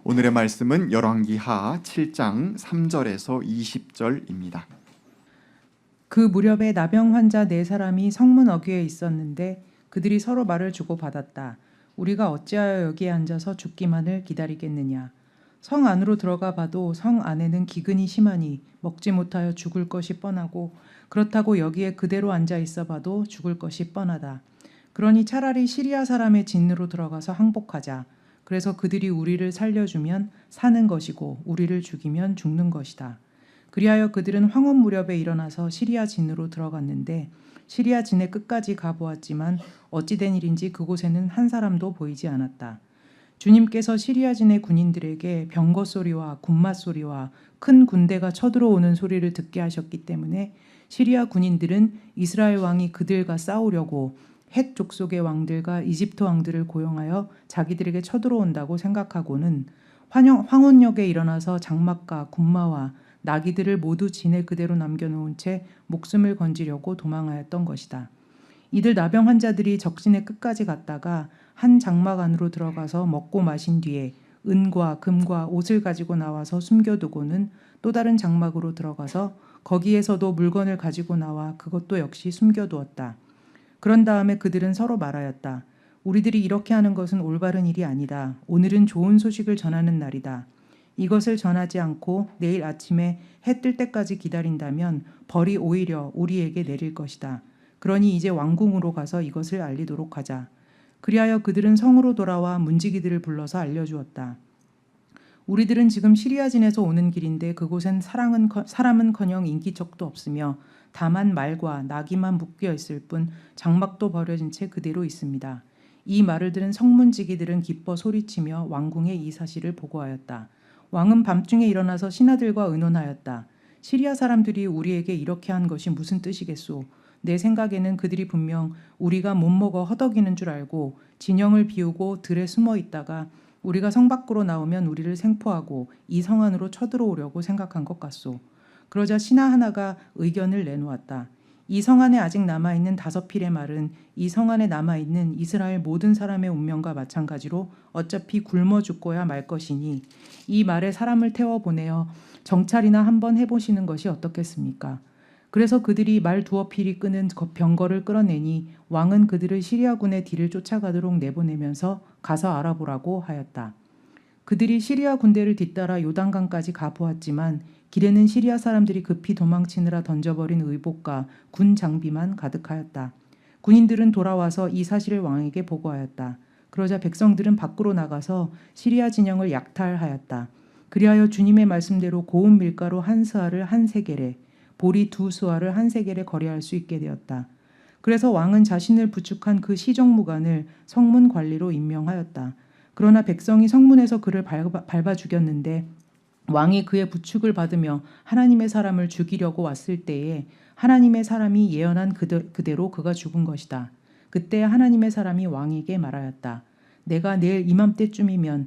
오늘의 말씀은 열왕기하 7장 3절에서 20절입니다. 그 무렵에 나병 환자 4사람이 성문 어귀에 있었는데 그들이 서로 말을 주고받았다. 우리가 어찌하여 여기에 앉아서 죽기만을 기다리겠느냐. 성 안으로 들어가 봐도 성 안에는 기근이 심하니 먹지 못하여 죽을 것이 뻔하고, 그렇다고 여기에 그대로 앉아 있어 봐도 죽을 것이 뻔하다. 그러니 차라리 시리아 사람의 진으로 들어가서 항복하자. 그래서 그들이 우리를 살려주면 사는 것이고 우리를 죽이면 죽는 것이다. 그리하여 그들은 황혼 무렵에 일어나서 시리아 진으로 들어갔는데 시리아 진의 끝까지 가보았지만 어찌된 일인지 그곳에는 한 사람도 보이지 않았다. 주님께서 시리아 진의 군인들에게 병거 소리와 군마 소리와 큰 군대가 쳐들어오는 소리를 듣게 하셨기 때문에 시리아 군인들은 이스라엘 왕이 그들과 싸우려고 헷 족속의 왕들과 이집트 왕들을 고용하여 자기들에게 쳐들어온다고 생각하고는 황혼역에 일어나서 장막과 군마와 나귀들을 모두 진에 그대로 남겨놓은 채 목숨을 건지려고 도망하였던 것이다. 이들 나병 환자들이 적진의 끝까지 갔다가 한 장막 안으로 들어가서 먹고 마신 뒤에 은과 금과 옷을 가지고 나와서 숨겨두고는 또 다른 장막으로 들어가서 거기에서도 물건을 가지고 나와 그것도 역시 숨겨두었다. 그런 다음에 그들은 서로 말하였다. 우리들이 이렇게 하는 것은 올바른 일이 아니다. 오늘은 좋은 소식을 전하는 날이다. 이것을 전하지 않고 내일 아침에 해 뜰 때까지 기다린다면 벌이 오히려 우리에게 내릴 것이다. 그러니 이제 왕궁으로 가서 이것을 알리도록 하자. 그리하여 그들은 성으로 돌아와 문지기들을 불러서 알려주었다. 우리들은 지금 시리아진에서 오는 길인데 그곳엔 사람은커녕 인기척도 없으며 다만 말과 나귀만 묶여 있을 뿐 장막도 버려진 채 그대로 있습니다. 이 말을 들은 성문지기들은 기뻐 소리치며 왕궁에 이 사실을 보고하였다. 왕은 밤중에 일어나서 신하들과 의논하였다. 시리아 사람들이 우리에게 이렇게 한 것이 무슨 뜻이겠소? 내 생각에는 그들이 분명 우리가 못 먹어 허덕이는 줄 알고 진영을 비우고 들에 숨어 있다가 우리가 성 밖으로 나오면 우리를 생포하고 이 성 안으로 쳐들어오려고 생각한 것 같소. 그러자 신하 하나가 의견을 내놓았다. 이 성 안에 아직 남아있는 5필의 말은 이 성 안에 남아있는 이스라엘 모든 사람의 운명과 마찬가지로 어차피 굶어 죽고야 말 것이니 이 말에 사람을 태워보내어 정찰이나 한번 해보시는 것이 어떻겠습니까? 그래서 그들이 말 2필이 끄는 병거를 끌어내니 왕은 그들을 시리아군의 뒤를 쫓아가도록 내보내면서 가서 알아보라고 하였다. 그들이 시리아 군대를 뒤따라 요단강까지 가보았지만 길에는 시리아 사람들이 급히 도망치느라 던져버린 의복과 군 장비만 가득하였다. 군인들은 돌아와서 이 사실을 왕에게 보고하였다. 그러자 백성들은 밖으로 나가서 시리아 진영을 약탈하였다. 그리하여 주님의 말씀대로 고운 밀가루 한 스아를 한 세겔에, 보리 2스아를 한 세겔에 거래할 수 있게 되었다. 그래서 왕은 자신을 부축한 그 시정무관을 성문 관리로 임명하였다. 그러나 백성이 성문에서 그를 밟아 죽였는데 왕이 그의 부축을 받으며 하나님의 사람을 죽이려고 왔을 때에 하나님의 사람이 예언한 그대로 그가 죽은 것이다. 그때 하나님의 사람이 왕에게 말하였다. 내가 내일 이맘때쯤이면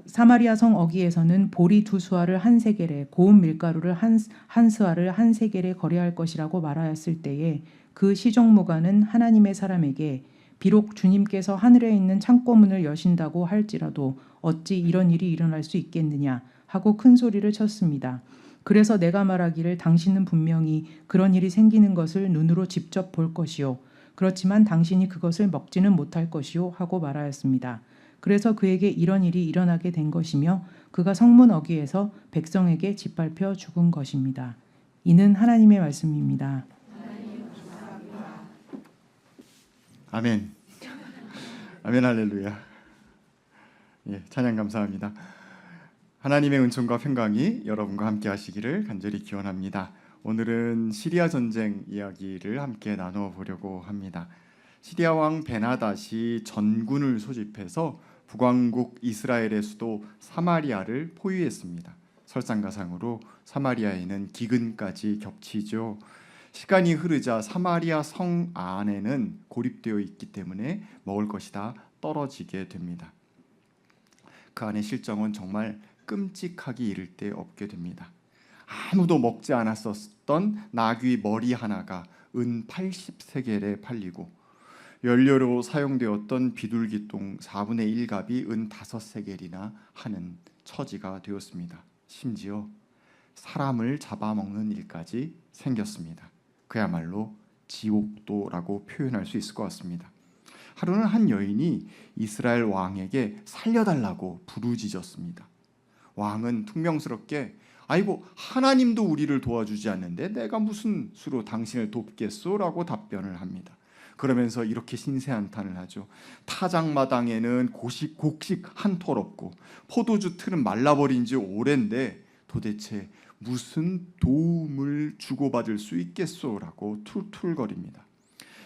사마리아 성 어귀에서는 보리 2스아를 한 세겔에 고운 밀가루를 한 스아를 한 세겔에 거래할 것이라고 말하였을 때에 그 시종무관은 하나님의 사람에게 비록 주님께서 하늘에 있는 창고문을 여신다고 할지라도 어찌 이런 일이 일어날 수 있겠느냐 하고 큰 소리를 쳤습니다. 그래서 내가 말하기를 당신은 분명히 그런 일이 생기는 것을 눈으로 직접 볼 것이요. 그렇지만 당신이 그것을 먹지는 못할 것이요 하고 말하였습니다. 그래서 그에게 이런 일이 일어나게 된 것이며 그가 성문 어귀에서 백성에게 짓밟혀 죽은 것입니다. 이는 하나님의 말씀입니다. 아멘. 아멘 할렐루야. 예, 찬양 감사합니다. 하나님의 은총과 평강이 여러분과 함께 하시기를 간절히 기원합니다. 오늘은 시리아 전쟁 이야기를 함께 나누어 보려고 합니다. 시리아 왕 베나닷이 전군을 소집해서 북왕국 이스라엘의 수도 사마리아를 포위했습니다. 설상가상으로 사마리아에는 기근까지 겹치죠. 시간이 흐르자 사마리아 성 안에는 고립되어 있기 때문에 먹을 것이 다 떨어지게 됩니다. 그 안의 실정은 정말 끔찍하기 이를 데 없게 됩니다. 아무도 먹지 않았었던 나귀 머리 하나가 은 80세겔에 팔리고 연료로 사용되었던 비둘기똥 4분의 1갑이 은 5세겔이나 하는 처지가 되었습니다. 심지어 사람을 잡아먹는 일까지 생겼습니다. 그야말로 지옥도라고 표현할 수 있을 것 같습니다. 하루는 한 여인이 이스라엘 왕에게 살려달라고 부르짖었습니다. 왕은 퉁명스럽게 아이고 하나님도 우리를 도와주지 않는데 내가 무슨 수로 당신을 돕겠소? 라고 답변을 합니다. 그러면서 이렇게 신세한탄을 하죠. 타작마당에는 곡식 한 톨 없고 포도주 틀은 말라버린 지 오랜데 도대체 무슨 도움을 주고받을 수 있겠소? 라고 툴툴거립니다.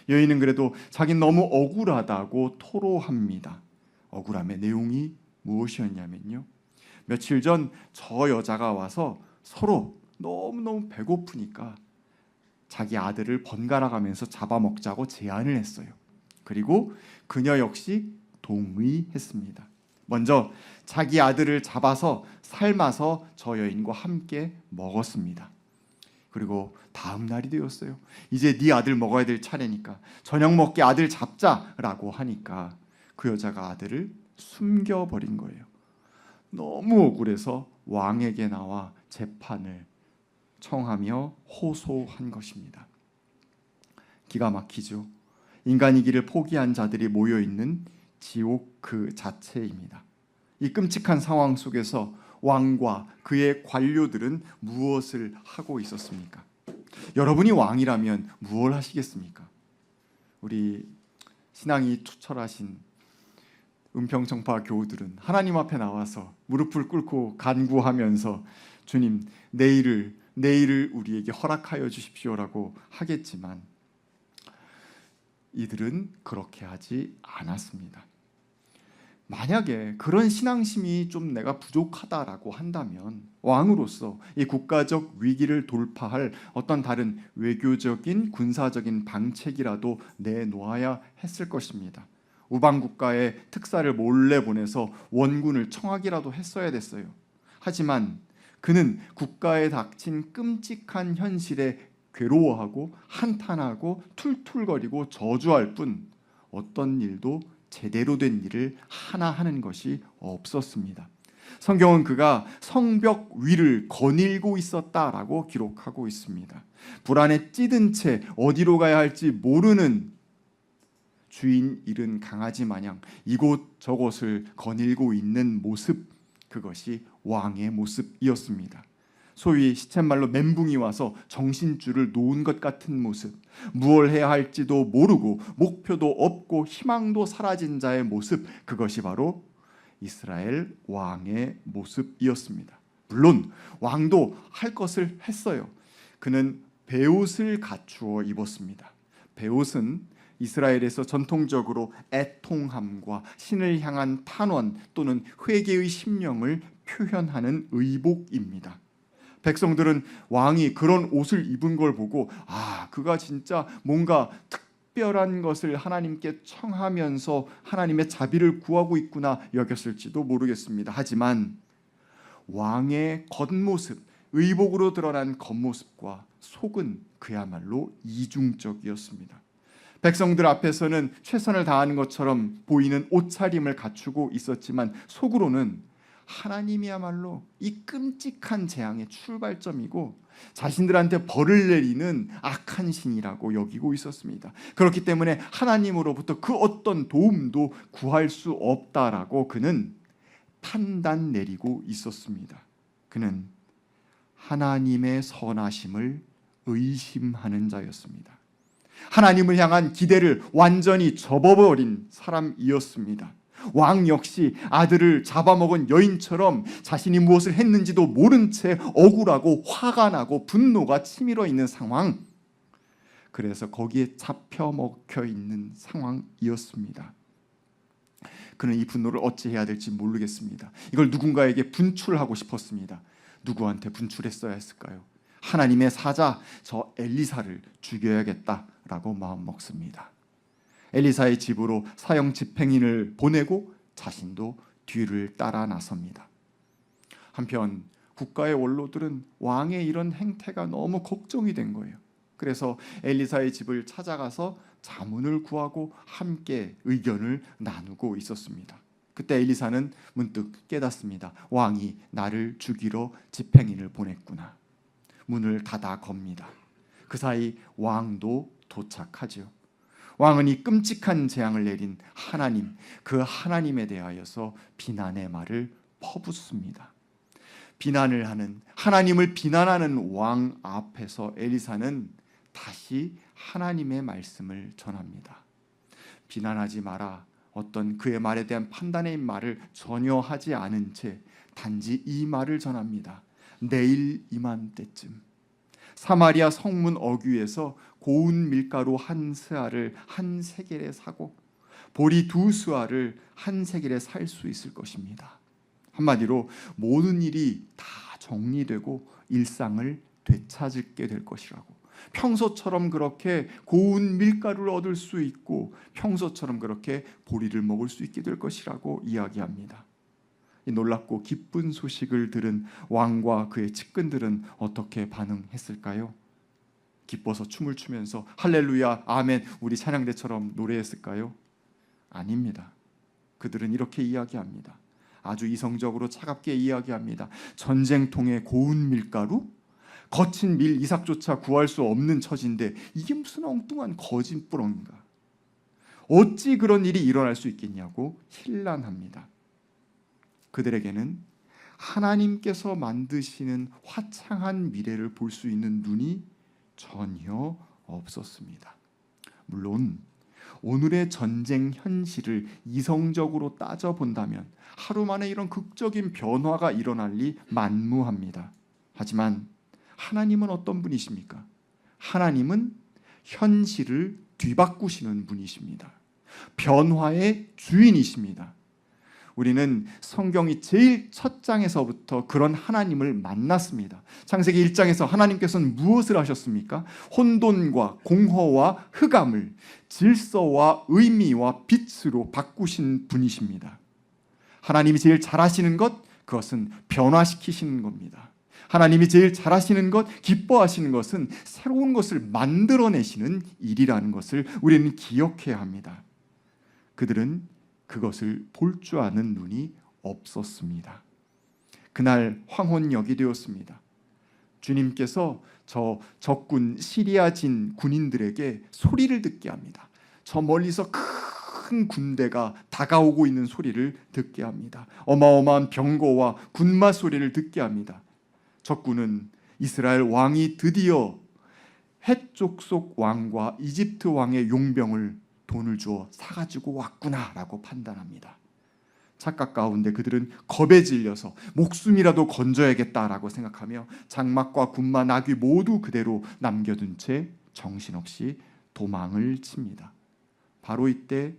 여인은 그래도 자기는 너무 억울하다고 토로합니다. 억울함의 내용이 무엇이었냐면요, 며칠 전 저 여자가 와서 서로 너무너무 배고프니까 자기 아들을 번갈아 가면서 잡아먹자고 제안을 했어요. 그리고 그녀 역시 동의했습니다. 먼저 자기 아들을 잡아서 삶아서 저 여인과 함께 먹었습니다. 그리고 다음 날이 되었어요. 이제 네 아들 먹어야 될 차례니까 저녁 먹게 아들 잡자라고 하니까 그 여자가 아들을 숨겨버린 거예요. 너무 억울해서 왕에게 나와 재판을 청하며 호소한 것입니다. 기가 막히죠. 인간이기를 포기한 자들이 모여있는 지옥 그 자체입니다. 이 끔찍한 상황 속에서 왕과 그의 관료들은 무엇을 하고 있었습니까? 여러분이 왕이라면 무엇을 하시겠습니까? 우리 신앙이 투철하신 은평청파 교우들은 하나님 앞에 나와서 무릎을 꿇고 간구하면서 주님, 내일을 우리에게 허락하여 주십시오라고 하겠지만 이들은 그렇게 하지 않았습니다. 만약에 그런 신앙심이 좀 내가 부족하다라고 한다면 왕으로서 이 국가적 위기를 돌파할 어떤 다른 외교적인 군사적인 방책이라도 내놓아야 했을 것입니다. 우방 국가에 특사를 몰래 보내서 원군을 청하기라도 했어야 됐어요. 하지만 그는 국가에 닥친 끔찍한 현실에 괴로워하고 한탄하고 툴툴거리고 저주할 뿐 어떤 일도 제대로 된 일을 하나 하는 것이 없었습니다. 성경은 그가 성벽 위를 거닐고 있었다라고 기록하고 있습니다. 불안에 찌든 채 어디로 가야 할지 모르는 주인 잃은 강아지 마냥 이곳저곳을 거닐고 있는 모습, 그것이 왕의 모습이었습니다. 소위 시쳇말로 멘붕이 와서 정신줄을 놓은 것 같은 모습, 무엇을 해야 할지도 모르고 목표도 없고 희망도 사라진 자의 모습, 그것이 바로 이스라엘 왕의 모습이었습니다. 물론 왕도 할 것을 했어요. 그는 베옷을 갖추어 입었습니다. 베옷은 이스라엘에서 전통적으로 애통함과 신을 향한 탄원 또는 회개의 심령을 표현하는 의복입니다. 백성들은 왕이 그런 옷을 입은 걸 보고 그가 진짜 뭔가 특별한 것을 하나님께 청하면서 하나님의 자비를 구하고 있구나 여겼을지도 모르겠습니다. 하지만 왕의 겉모습, 의복으로 드러난 겉모습과 속은 그야말로 이중적이었습니다. 백성들 앞에서는 최선을 다하는 것처럼 보이는 옷차림을 갖추고 있었지만 속으로는 하나님이야말로 이 끔찍한 재앙의 출발점이고 자신들한테 벌을 내리는 악한 신이라고 여기고 있었습니다. 그렇기 때문에 하나님으로부터 그 어떤 도움도 구할 수 없다라고 그는 판단 내리고 있었습니다. 그는 하나님의 선하심을 의심하는 자였습니다. 하나님을 향한 기대를 완전히 접어버린 사람이었습니다. 왕 역시 아들을 잡아먹은 여인처럼 자신이 무엇을 했는지도 모른 채 억울하고 화가 나고 분노가 치밀어 있는 상황, 그래서 거기에 잡혀 먹혀 있는 상황이었습니다. 그는 이 분노를 어찌해야 될지 모르겠습니다. 이걸 누군가에게 분출하고 싶었습니다. 누구한테 분출했어야 했을까요? 하나님의 사자 저 엘리사를 죽여야겠다라고 마음먹습니다. 엘리사의 집으로 사형 집행인을 보내고 자신도 뒤를 따라 나섭니다. 한편 국가의 원로들은 왕의 이런 행태가 너무 걱정이 된 거예요. 그래서 엘리사의 집을 찾아가서 자문을 구하고 함께 의견을 나누고 있었습니다. 그때 엘리사는 문득 깨닫습니다. 왕이 나를 죽이러 집행인을 보냈구나. 문을 닫아 겁니다. 그 사이 왕도 도착하죠. 왕은 이 끔찍한 재앙을 내린 하나님, 그 하나님에 대하여서 비난의 말을 퍼붓습니다. 비난을 하는, 하나님을 비난하는 왕 앞에서 엘리사는 다시 하나님의 말씀을 전합니다. 비난하지 마라. 어떤 그의 말에 대한 판단의 말을 전혀 하지 않은 채 단지 이 말을 전합니다. 내일 이맘때쯤 사마리아 성문 어귀에서 고운 밀가루 한 스아를 한 세겔에 사고 보리 두 스아를 한 세겔에 살 수 있을 것입니다. 한마디로 모든 일이 다 정리되고 일상을 되찾게 될 것이라고. 평소처럼 그렇게 고운 밀가루를 얻을 수 있고 평소처럼 그렇게 보리를 먹을 수 있게 될 것이라고 이야기합니다. 이 놀랍고 기쁜 소식을 들은 왕과 그의 측근들은 어떻게 반응했을까요? 기뻐서 춤을 추면서 할렐루야, 아멘, 우리 찬양대처럼 노래했을까요? 아닙니다. 그들은 이렇게 이야기합니다. 아주 이성적으로 차갑게 이야기합니다. 전쟁통에 고운 밀가루? 거친 밀 이삭조차 구할 수 없는 처지인데 이게 무슨 엉뚱한 거짓부렁인가? 어찌 그런 일이 일어날 수 있겠냐고 힐난합니다. 그들에게는 하나님께서 만드시는 화창한 미래를 볼 수 있는 눈이 전혀 없었습니다. 물론 오늘의 전쟁 현실을 이성적으로 따져본다면 하루 만에 이런 극적인 변화가 일어날 리 만무합니다. 하지만 하나님은 어떤 분이십니까? 하나님은 현실을 뒤바꾸시는 분이십니다. 변화의 주인이십니다. 우리는 성경이 제일 첫 장에서부터 그런 하나님을 만났습니다. 창세기 1장에서 하나님께서는 무엇을 하셨습니까? 혼돈과 공허와 흑암을 질서와 의미와 빛으로 바꾸신 분이십니다. 하나님이 제일 잘하시는 것, 그것은 변화시키시는 겁니다. 하나님이 제일 잘하시는 것, 기뻐하시는 것은 새로운 것을 만들어내시는 일이라는 것을 우리는 기억해야 합니다. 그들은 그것을 볼 줄 아는 눈이 없었습니다. 그날 황혼역이 되었습니다. 주님께서 저 적군 시리아진 군인들에게 소리를 듣게 합니다. 저 멀리서 큰 군대가 다가오고 있는 소리를 듣게 합니다. 어마어마한 병거와 군마 소리를 듣게 합니다. 적군은 이스라엘 왕이 드디어 헷 족속 왕과 이집트 왕의 용병을 돈을 주어 사가지고 왔구나라고 판단합니다. 착각 가운데 그들은 겁에 질려서 목숨이라도 건져야겠다라고 생각하며 장막과 군마, 나귀 모두 그대로 남겨둔 채 정신없이 도망을 칩니다. 바로 이때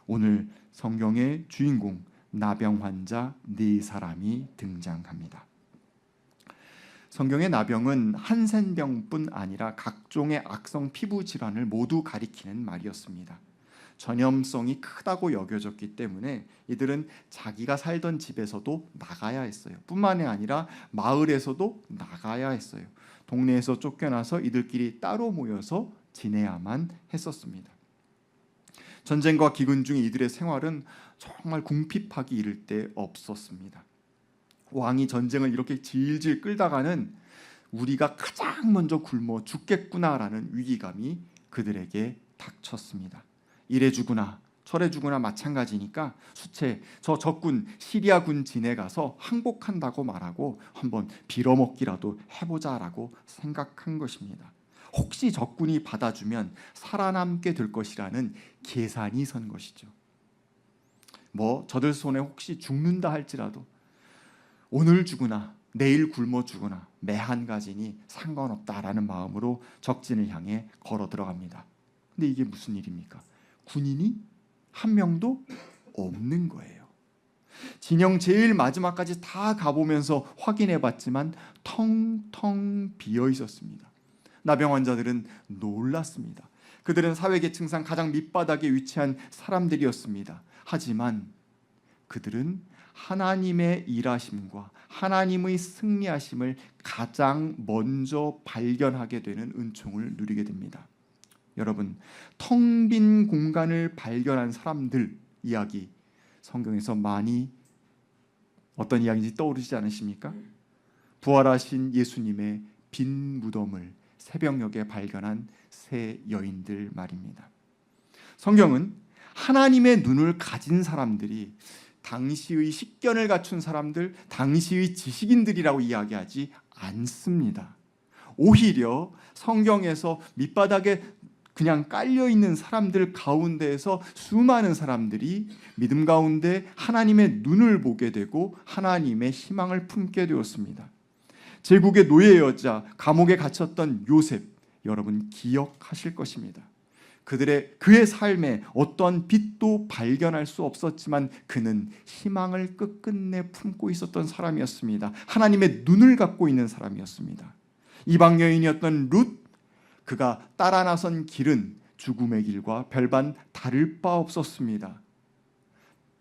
오늘 성경의 주인공 나병 환자 4사람이 등장합니다. 성경의 나병은 한센병뿐 아니라 각종의 악성 피부 질환을 모두 가리키는 말이었습니다. 전염성이 크다고 여겨졌기 때문에 이들은 자기가 살던 집에서도 나가야 했어요. 뿐만이 아니라 마을에서도 나가야 했어요. 동네에서 쫓겨나서 이들끼리 따로 모여서 지내야만 했었습니다. 전쟁과 기근 중 이들의 생활은 정말 궁핍하기 이를 데 없었습니다. 왕이 전쟁을 이렇게 질질 끌다가는 우리가 가장 먼저 굶어 죽겠구나라는 위기감이 그들에게 닥쳤습니다. 이래 주구나 저래 주구나 마찬가지니까 수채 저 적군 시리아군 진에 가서 항복한다고 말하고 한번 빌어먹기라도 해보자라고 생각한 것입니다. 혹시 적군이 받아주면 살아남게 될 것이라는 계산이 선 것이죠. 저들 손에 혹시 죽는다 할지라도 오늘 죽으나 내일 굶어 죽으나 매 한 가지니 상관없다라는 마음으로 적진을 향해 걸어 들어갑니다. 근데 이게 무슨 일입니까? 군인이 한 명도 없는 거예요. 진영 제일 마지막까지 다 가보면서 확인해봤지만 텅텅 비어 있었습니다. 나병 환자들은 놀랐습니다. 그들은 사회계층상 가장 밑바닥에 위치한 사람들이었습니다. 하지만 그들은 하나님의 일하심과 하나님의 승리하심을 가장 먼저 발견하게 되는 은총을 누리게 됩니다. 여러분, 텅 빈 공간을 발견한 사람들 이야기 성경에서 많이 어떤 이야기인지 떠오르지 않으십니까? 부활하신 예수님의 빈 무덤을 새벽녘에 발견한 세 여인들 말입니다. 성경은 하나님의 눈을 가진 사람들이 당시의 식견을 갖춘 사람들, 당시의 지식인들이라고 이야기하지 않습니다. 오히려 성경에서 밑바닥에 그냥 깔려있는 사람들 가운데에서 수많은 사람들이 믿음 가운데 하나님의 눈을 보게 되고 하나님의 희망을 품게 되었습니다. 제국의 노예여자, 감옥에 갇혔던 요셉, 여러분 기억하실 것입니다. 그의 삶에 어떤 빛도 발견할 수 없었지만 그는 희망을 끝끝내 품고 있었던 사람이었습니다. 하나님의 눈을 갖고 있는 사람이었습니다. 이방 여인이었던 룻, 그가 따라 나선 길은 죽음의 길과 별반 다를 바 없었습니다.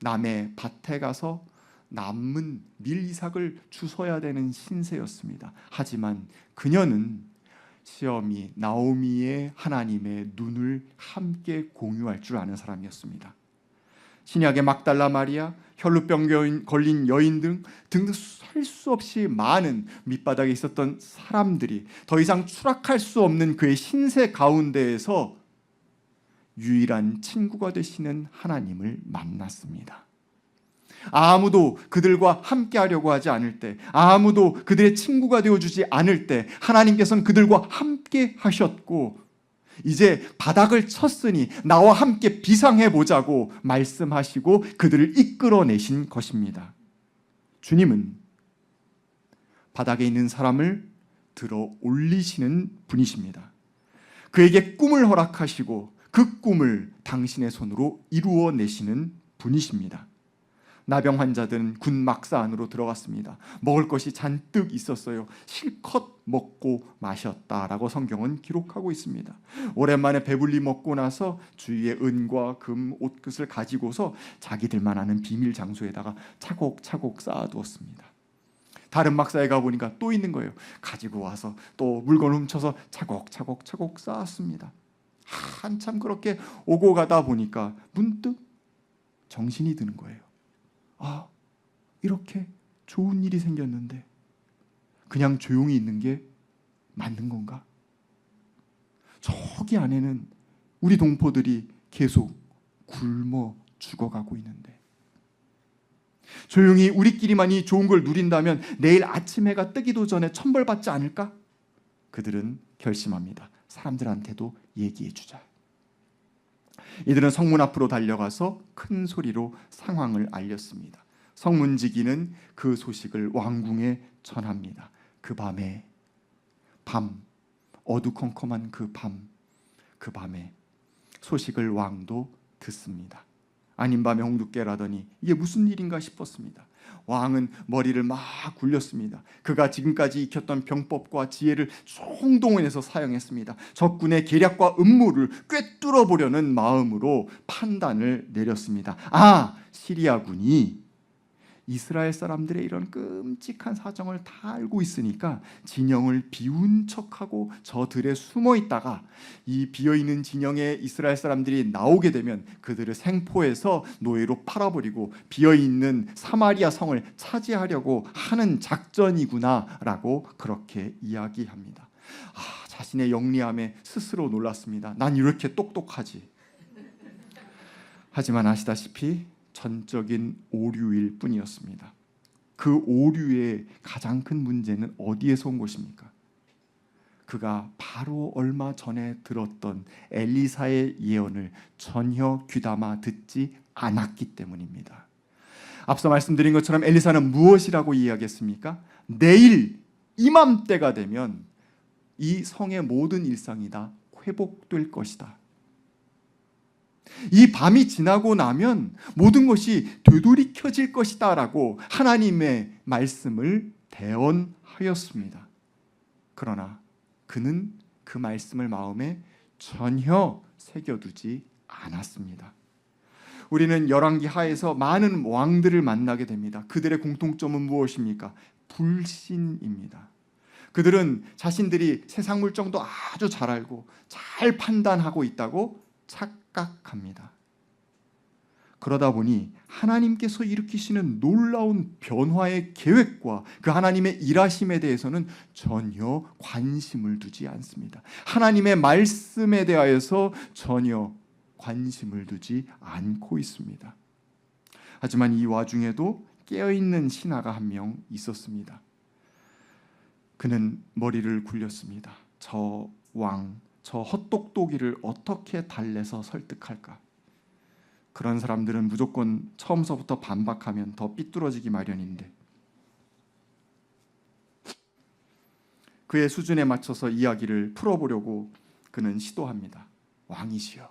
남의 밭에 가서 남은 밀이삭을 주워야 되는 신세였습니다. 하지만 그녀는 시어미 나오미의 하나님의 눈을 함께 공유할 줄 아는 사람이었습니다. 신약의 막달라 마리아, 혈루병 걸린 여인 등등 셀 수 없이 많은 밑바닥에 있었던 사람들이 더 이상 추락할 수 없는 그의 신세 가운데에서 유일한 친구가 되시는 하나님을 만났습니다. 아무도 그들과 함께 하려고 하지 않을 때, 아무도 그들의 친구가 되어주지 않을 때 하나님께서는 그들과 함께 하셨고, 이제 바닥을 쳤으니 나와 함께 비상해보자고 말씀하시고 그들을 이끌어내신 것입니다. 주님은 바닥에 있는 사람을 들어 올리시는 분이십니다. 그에게 꿈을 허락하시고 그 꿈을 당신의 손으로 이루어내시는 분이십니다. 나병 환자들은 군 막사 안으로 들어갔습니다. 먹을 것이 잔뜩 있었어요. 실컷 먹고 마셨다라고 성경은 기록하고 있습니다. 오랜만에 배불리 먹고 나서 주위에 은과 금, 옷깃을 가지고서 자기들만 아는 비밀 장소에다가 차곡차곡 쌓아두었습니다. 다른 막사에 가보니까 또 있는 거예요. 가지고 와서 또 물건을 훔쳐서 차곡차곡 쌓았습니다. 한참 그렇게 오고 가다 보니까 문득 정신이 드는 거예요. 아, 이렇게 좋은 일이 생겼는데 그냥 조용히 있는 게 맞는 건가? 저기 안에는 우리 동포들이 계속 굶어 죽어가고 있는데, 조용히 우리끼리만 이 좋은 걸 누린다면 내일 아침 해가 뜨기도 전에 천벌받지 않을까? 그들은 결심합니다. 사람들한테도 얘기해주자. 이들은 성문 앞으로 달려가서 큰 소리로 상황을 알렸습니다. 성문지기는 그 소식을 왕궁에 전합니다. 그 밤에 어두컴컴한 그 밤에 소식을 왕도 듣습니다. 아닌 밤에 홍두깨라더니 이게 무슨 일인가 싶었습니다. 왕은 머리를 막 굴렸습니다. 그가 지금까지 익혔던 병법과 지혜를 총동원해서 사용했습니다. 적군의 계략과 음모를 꿰뚫어 보려는 마음으로 판단을 내렸습니다. 시리아군이 이스라엘 사람들의 이런 끔찍한 사정을 다 알고 있으니까 진영을 비운 척하고 저 들에 숨어 있다가 이 비어있는 진영에 이스라엘 사람들이 나오게 되면 그들을 생포해서 노예로 팔아버리고 비어있는 사마리아 성을 차지하려고 하는 작전이구나라고 그렇게 이야기합니다. 자신의 영리함에 스스로 놀랐습니다. 난 이렇게 똑똑하지. 하지만 아시다시피 전적인 오류일 뿐이었습니다. 그 오류의 가장 큰 문제는 어디에서 온 것입니까? 그가 바로 얼마 전에 들었던 엘리사의 예언을 전혀 귀담아 듣지 않았기 때문입니다. 앞서 말씀드린 것처럼 엘리사는 무엇이라고 이야기했습니까? 내일 이맘때가 되면 이 성의 모든 일상이 다 회복될 것이다. 이 밤이 지나고 나면 모든 것이 되돌이켜질 것이다 라고 하나님의 말씀을 대언하였습니다. 그러나 그는 그 말씀을 마음에 전혀 새겨두지 않았습니다. 우리는 열왕기 하에서 많은 왕들을 만나게 됩니다. 그들의 공통점은 무엇입니까? 불신입니다. 그들은 자신들이 세상 물정도 아주 잘 알고 잘 판단하고 있다고 착각합니다. 그러다 보니 하나님께서 일으키시는 놀라운 변화의 계획과 그 하나님의 일하심에 대해서는 전혀 관심을 두지 않습니다. 하나님의 말씀에 대하여서 전혀 관심을 두지 않고 있습니다. 하지만 이 와중에도 깨어있는 신하가 한 명 있었습니다. 그는 머리를 굴렸습니다. 저 왕, 저 헛똑똑이를 어떻게 달래서 설득할까? 그런 사람들은 무조건 처음서부터 반박하면 더 삐뚤어지기 마련인데, 그의 수준에 맞춰서 이야기를 풀어보려고 그는 시도합니다. 왕이시여,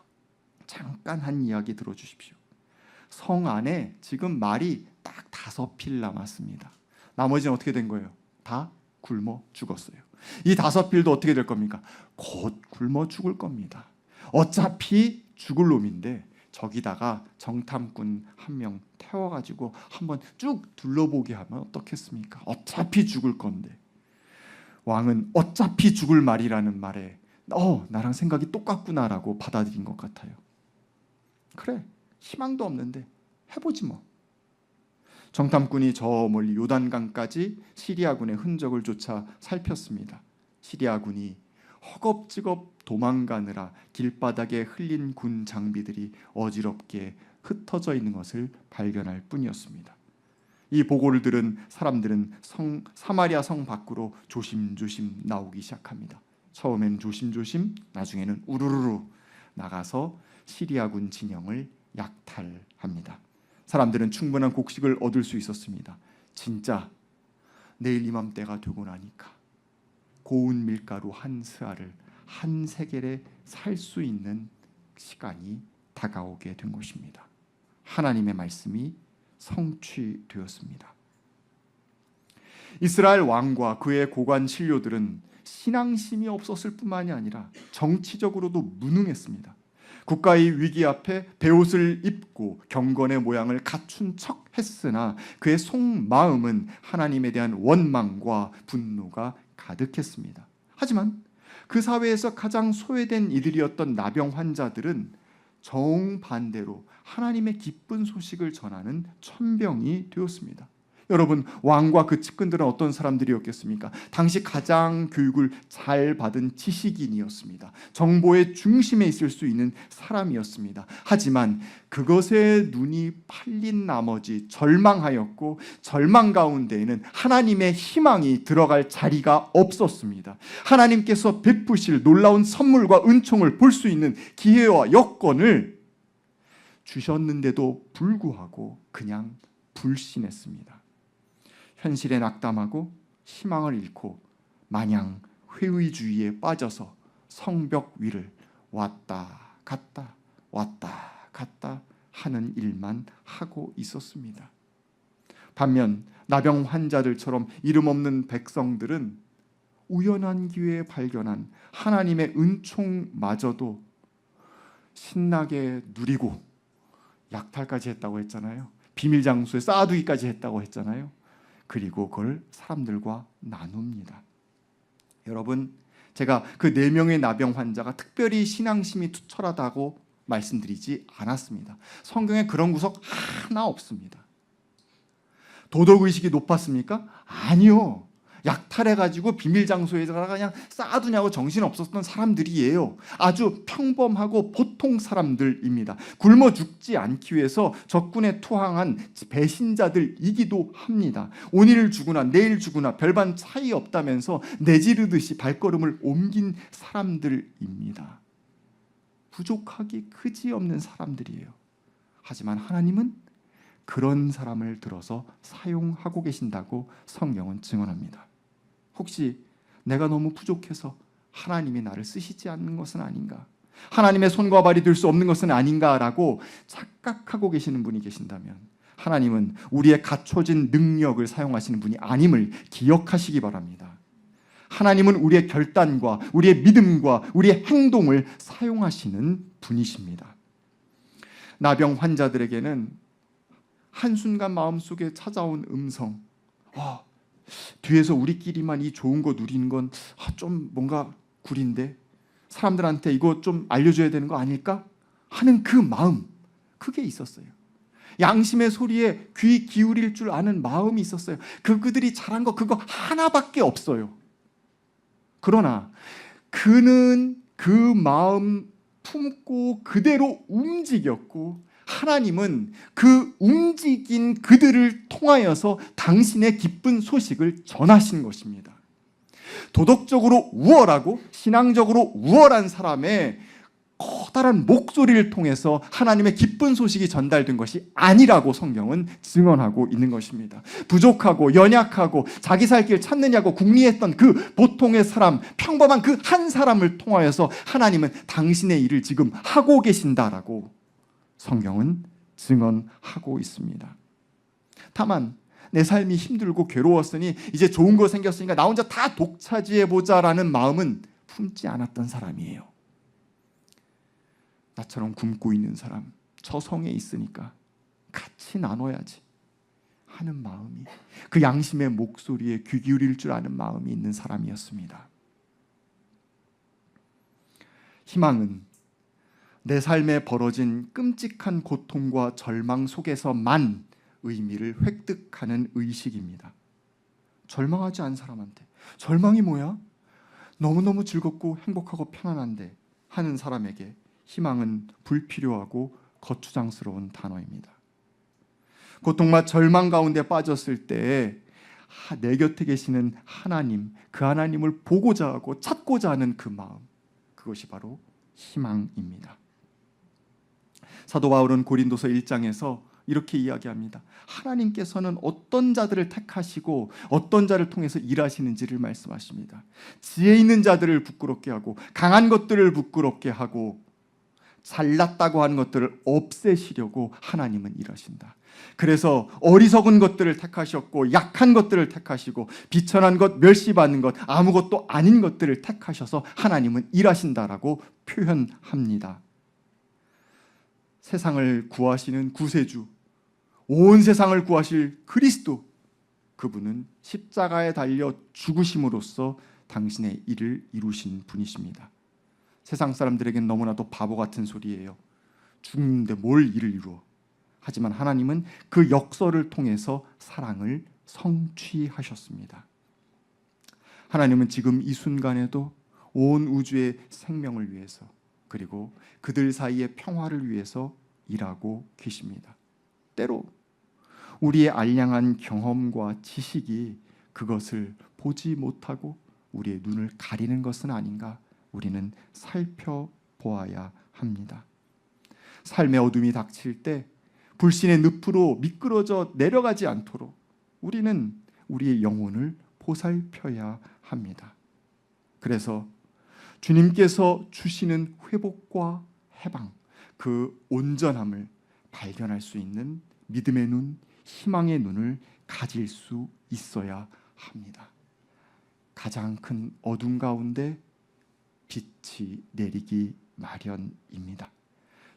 잠깐 한 이야기 들어주십시오. 성 안에 지금 말이 딱 5필 남았습니다. 나머지는 어떻게 된 거예요? 다 굶어 죽었어요. 이 5필도 어떻게 될 겁니까? 곧 굶어 죽을 겁니다. 어차피 죽을 놈인데 저기다가 정탐꾼 한 명 태워가지고 한번 쭉 둘러보게 하면 어떻겠습니까? 어차피 죽을 건데. 왕은 어차피 죽을 말이라는 말에 나랑 생각이 똑같구나라고 받아들인 것 같아요. 그래, 희망도 없는데 해보지 뭐. 정탐꾼이 저 멀리 요단강까지 시리아군의 흔적을 쫓아 살폈습니다. 시리아군이 허겁지겁 도망가느라 길바닥에 흘린 군 장비들이 어지럽게 흩어져 있는 것을 발견할 뿐이었습니다. 이 보고를 들은 사람들은 사마리아 성 밖으로 조심조심 나오기 시작합니다. 처음엔 조심조심, 나중에는 우르르르 나가서 시리아군 진영을 약탈합니다. 사람들은 충분한 곡식을 얻을 수 있었습니다. 진짜 내일 이맘때가 되고 나니까 고운 밀가루 한 스아를 한 세겔에 살 수 있는 시간이 다가오게 된 것입니다. 하나님의 말씀이 성취되었습니다. 이스라엘 왕과 그의 고관 신료들은 신앙심이 없었을 뿐만이 아니라 정치적으로도 무능했습니다. 국가의 위기 앞에 베옷을 입고 경건의 모양을 갖춘 척 했으나 그의 속마음은 하나님에 대한 원망과 분노가 가득했습니다. 하지만 그 사회에서 가장 소외된 이들이었던 나병 환자들은 정반대로 하나님의 기쁜 소식을 전하는 천병이 되었습니다. 여러분, 왕과 그 측근들은 어떤 사람들이었겠습니까? 당시 가장 교육을 잘 받은 지식인이었습니다. 정보의 중심에 있을 수 있는 사람이었습니다. 하지만 그것에 눈이 팔린 나머지 절망하였고, 절망 가운데에는 하나님의 희망이 들어갈 자리가 없었습니다. 하나님께서 베푸실 놀라운 선물과 은총을 볼 수 있는 기회와 여건을 주셨는데도 불구하고 그냥 불신했습니다. 현실에 낙담하고 희망을 잃고 마냥 회의주의에 빠져서 성벽 위를 왔다 갔다 왔다 갔다 하는 일만 하고 있었습니다. 반면 나병 환자들처럼 이름 없는 백성들은 우연한 기회에 발견한 하나님의 은총마저도 신나게 누리고 약탈까지 했다고 했잖아요. 비밀 장소에 쌓아두기까지 했다고 했잖아요. 그리고 그걸 사람들과 나눕니다. 여러분, 제가 그 4명의 나병 환자가 특별히 신앙심이 투철하다고 말씀드리지 않았습니다. 성경에 그런 구석 하나 없습니다. 도덕의식이 높았습니까? 아니요. 약탈해가지고 비밀 장소에다가 그냥 쌓아두냐고 정신없었던 사람들이에요. 아주 평범하고 보통 사람들입니다. 굶어 죽지 않기 위해서 적군에 투항한 배신자들이기도 합니다. 오늘 죽으나 내일 죽으나 별반 차이 없다면서 내지르듯이 발걸음을 옮긴 사람들입니다. 부족하기 그지없는 사람들이에요. 하지만 하나님은 그런 사람을 들어서 사용하고 계신다고 성경은 증언합니다. 혹시 내가 너무 부족해서 하나님이 나를 쓰시지 않는 것은 아닌가? 하나님의 손과 발이 될 수 없는 것은 아닌가라고 착각하고 계시는 분이 계신다면 하나님은 우리의 갖춰진 능력을 사용하시는 분이 아님을 기억하시기 바랍니다. 하나님은 우리의 결단과 우리의 믿음과 우리의 행동을 사용하시는 분이십니다. 나병 환자들에게는 한순간 마음속에 찾아온 음성, 뒤에서 우리끼리만 이 좋은 거 누리는 건 좀 뭔가 구린데, 사람들한테 이거 좀 알려줘야 되는 거 아닐까 하는 그 마음, 그게 있었어요. 양심의 소리에 귀 기울일 줄 아는 마음이 있었어요. 그들이 잘한 거 그거 하나밖에 없어요. 그러나 그는 그 마음 품고 그대로 움직였고, 하나님은 그 움직인 그들을 통하여서 당신의 기쁜 소식을 전하신 것입니다. 도덕적으로 우월하고 신앙적으로 우월한 사람의 커다란 목소리를 통해서 하나님의 기쁜 소식이 전달된 것이 아니라고 성경은 증언하고 있는 것입니다. 부족하고 연약하고 자기 살 길 찾느냐고 궁리했던 그 보통의 사람, 평범한 그 한 사람을 통하여서 하나님은 당신의 일을 지금 하고 계신다라고 성경은 증언하고 있습니다. 다만 내 삶이 힘들고 괴로웠으니 이제 좋은 거 생겼으니까 나 혼자 다 독차지해보자라는 마음은 품지 않았던 사람이에요. 나처럼 굶고 있는 사람, 저성에 있으니까 같이 나눠야지 하는 마음이, 그 양심의 목소리에 귀 기울일 줄 아는 마음이 있는 사람이었습니다. 희망은 내 삶에 벌어진 끔찍한 고통과 절망 속에서만 의미를 획득하는 의식입니다. 절망하지 않은 사람한테 절망이 뭐야? 너무너무 즐겁고 행복하고 편안한데 하는 사람에게 희망은 불필요하고 거추장스러운 단어입니다. 고통과 절망 가운데 빠졌을 때 내 곁에 계시는 하나님, 그 하나님을 보고자 하고 찾고자 하는 그 마음, 그것이 바로 희망입니다. 사도 바울은 고린도서 1장에서 이렇게 이야기합니다. 하나님께서는 어떤 자들을 택하시고 어떤 자를 통해서 일하시는지를 말씀하십니다. 지혜 있는 자들을 부끄럽게 하고 강한 것들을 부끄럽게 하고 잘났다고 하는 것들을 없애시려고 하나님은 일하신다. 그래서 어리석은 것들을 택하셨고 약한 것들을 택하시고 비천한 것, 멸시받는 것, 아무것도 아닌 것들을 택하셔서 하나님은 일하신다라고 표현합니다. 세상을 구하시는 구세주, 온 세상을 구하실 그리스도, 그분은 십자가에 달려 죽으심으로써 당신의 일을 이루신 분이십니다. 세상 사람들에겐 너무나도 바보 같은 소리예요. 죽는데 뭘 일을 이루어. 하지만 하나님은 그 역설을 통해서 사랑을 성취하셨습니다. 하나님은 지금 이 순간에도 온 우주의 생명을 위해서, 그리고 그들 사이의 평화를 위해서 일하고 계십니다. 때로 우리의 알량한 경험과 지식이 그것을 보지 못하고 우리의 눈을 가리는 것은 아닌가, 우리는 살펴보아야 합니다. 삶의 어둠이 닥칠 때 불신의 늪으로 미끄러져 내려가지 않도록 우리는 우리의 영혼을 보살펴야 합니다. 그래서 주님께서 주시는 회복과 해방, 그 온전함을 발견할 수 있는 믿음의 눈, 희망의 눈을 가질 수 있어야 합니다. 가장 큰 어둠 가운데 빛이 내리기 마련입니다.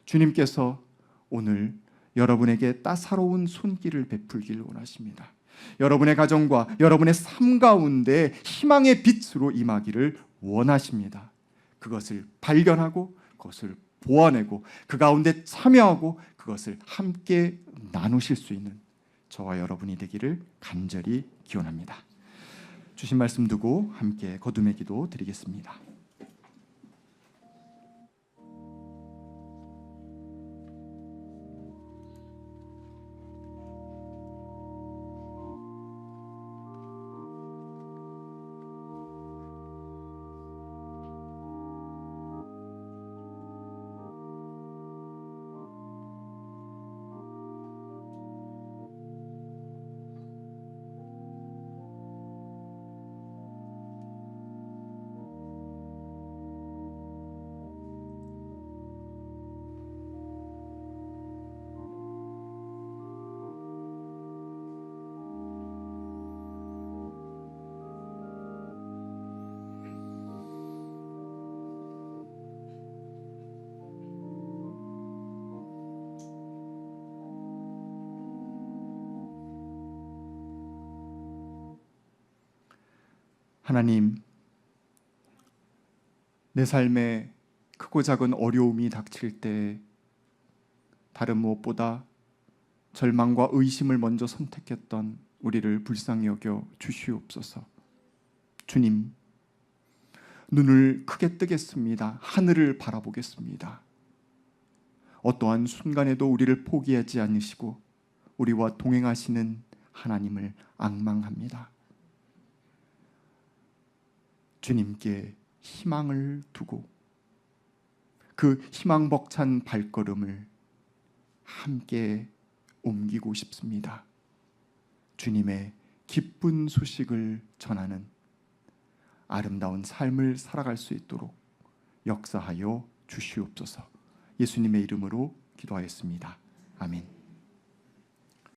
주님께서 오늘 여러분에게 따사로운 손길을 베풀기를 원하십니다. 여러분의 가정과 여러분의 삶 가운데 희망의 빛으로 임하기를 원하십니다. 그것을 발견하고 그것을 보아내고 그 가운데 참여하고 그것을 함께 나누실 수 있는 저와 여러분이 되기를 간절히 기원합니다. 주신 말씀 두고 함께 거듭의 기도 드리겠습니다. 하나님, 내 삶에 크고 작은 어려움이 닥칠 때 다른 무엇보다 절망과 의심을 먼저 선택했던 우리를 불쌍히 여겨 주시옵소서. 주님, 눈을 크게 뜨겠습니다. 하늘을 바라보겠습니다. 어떠한 순간에도 우리를 포기하지 않으시고 우리와 동행하시는 하나님을 앙망합니다. 주님께 희망을 두고 그 희망 벅찬 발걸음을 함께 옮기고 싶습니다. 주님의 기쁜 소식을 전하는 아름다운 삶을 살아갈 수 있도록 역사하여 주시옵소서. 예수님의 이름으로 기도하였습니다. 아멘.